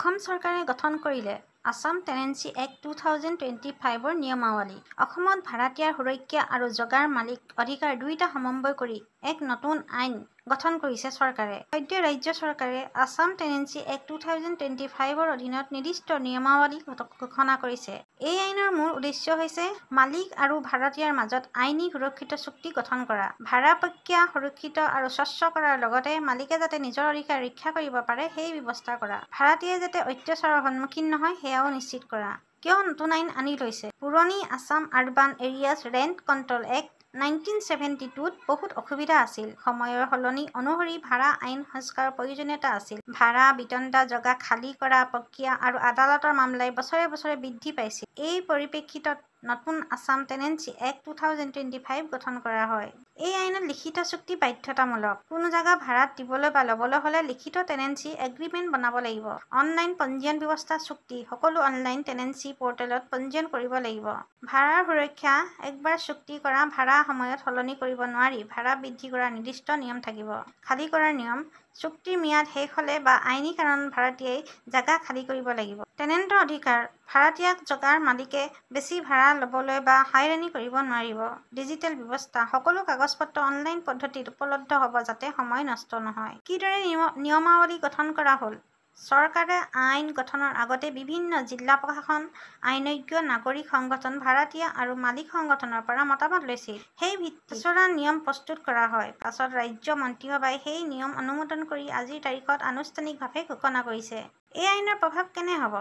অসম চৰকাৰে গঠন কৰিলে আছাম টেনেন্সি এক্ট 2025ৰ নিয়মাৱলী। অসমত ভাড়াতীয়াৰ সুৰক্ষা আৰু জগাৰ মালিক অধিকাৰ দুয়োটা সমন্বয় কৰি এক নতুন আইন গঠন কৰিছে চৰকাৰে। সদ্য ৰাজ্য চৰকাৰে আছাম টেনেন্সি এক্ট 2025ৰ অধীনত নিৰ্দিষ্ট নিয়মাৱলী ঘোষণা কৰিছে। এই আইনৰ মূল উদ্দেশ্য হৈছে মালিক আৰু ভাড়াতীয়াৰ মাজত আইনী সুৰক্ষিত চুক্তি গঠন কৰা, ভাড়া প্ৰক্ৰিয়া সুৰক্ষিত আৰু স্বচ্ছ কৰাৰ লগতে মালিকে যাতে নিজৰ অধিকাৰ ৰক্ষা কৰিব পাৰে সেই ব্যৱস্থা কৰা। ভাড়াতীয়াই যাতে অত্যাচাৰৰ সন্মুখীন নহয় সেয়াও নিশ্চিত কৰা। কিয় নতুন আইন আনি লৈছে? পুৰণি Assam urban areas rent control act 1972ত বহুত অসুবিধা আছিল। সময়ৰ সলনি অনুসৰি ভাড়া আইন সংস্কাৰৰ প্ৰয়োজনীয়তা আছিল। ভাড়া, বিতণ্ডা, জগা খালী কৰা প্ৰক্ৰিয়া আৰু আদালতৰ মামলাই বছৰে বছৰে বৃদ্ধি পাইছিল। এই পৰিপ্ৰেক্ষিতত নতুন আছাম টেনেন্সি এক্ট 2025 গঠন কৰা হয়। এই আইনত লিখিত চুক্তি বাধ্যতামূলক। কোনো জাগা ভাড়াত দিবলৈ বা ল'বলৈ হ'লে লিখিত টেনেন্সি এগ্ৰিমেণ্ট বনাব লাগিব। অনলাইন পঞ্জীয়ন ব্যৱস্থা চুক্তি সকলো অনলাইন টেনেন্সি পৰ্টেলত পঞ্জীয়ন কৰিব লাগিব। ভাড়াৰ সুৰক্ষা একবাৰ চুক্তি কৰা ভাড়া সময়ত সলনি কৰিব নোৱাৰি। ভাড়া বৃদ্ধি কৰাৰ নিৰ্দিষ্ট নিয়ম থাকিব। খালী কৰাৰ নিয়ম, চুক্তিৰ ম্যাদ শেষ হ'লে বা আইনী কাৰণত ভাড়াতীয়াই জাগা খালী কৰিব লাগিব। টেনেণ্টৰ অধিকাৰ, ভাড়াতীয়াক জগাৰ মালিকে বেছি ভাড়া ল'বলৈ বা হাইৰানি কৰিব নোৱাৰিব। ডিজিটেল ব্যৱস্থা, সকলো কাগজ-পত্ৰ অনলাইন পদ্ধতিত উপলব্ধ হ'ব যাতে সময় নষ্ট নহয়। কিদৰে নিয়মাৱলী গঠন কৰা হ'ল? চৰকাৰে আইন গঠনৰ আগতে বিভিন্ন জিলা প্ৰশাসন, আইনজ্ঞ, নাগৰিক সংগঠন, ভাড়াতীয়া আৰু মালিক সংগঠনৰ পৰা মতামত লৈছিল। সেই ভিত্তিত খচৰা নিয়ম প্ৰস্তুত কৰা হয়। পাছত ৰাজ্য মন্ত্ৰীসভাই সেই নিয়ম অনুমোদন কৰি আজিৰ তাৰিখত আনুষ্ঠানিকভাৱে ঘোষণা কৰিছে। এই আইনৰ প্ৰভাৱ কেনে হ'ব?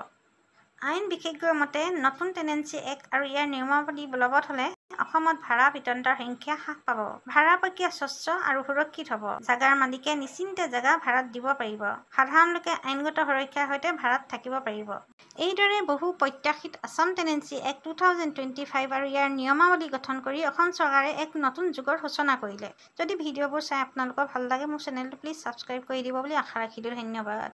আইন বিশেষজ্ঞৰ মতে, নতুন টেনেন্সি এক্ট আৰু ইয়াৰ নিয়মাৱলী বলৱৎ হ'লে অসমত ভাড়া বিতণ্ডাৰ সংখ্যা হ্ৰাস পাব। ভাড়া প্ৰক্ৰিয়া স্বচ্ছ আৰু সুৰক্ষিত হ'ব। জাগাৰ মালিকে নিশ্চিন্তে জাগা ভাড়াত দিব পাৰিব। সাধাৰণ লোকে আইনগত সুৰক্ষাৰ সৈতে ভাড়াত থাকিব পাৰিব। এইদৰে বহু প্ৰত্যাশিত আছাম টেনেন্সি এক্ট 2025 আৰু ইয়াৰ নিয়মাৱলী গঠন কৰি অসম চৰকাৰে এক নতুন যুগৰ সূচনা কৰিলে। যদি ভিডিঅ'বোৰ চাই আপোনালোকৰ ভাল লাগে মোৰ চেনেলটো প্লিজ ছাবস্ক্ৰাইব কৰি দিব বুলি আশা ৰাখিলোঁ। ধন্যবাদ।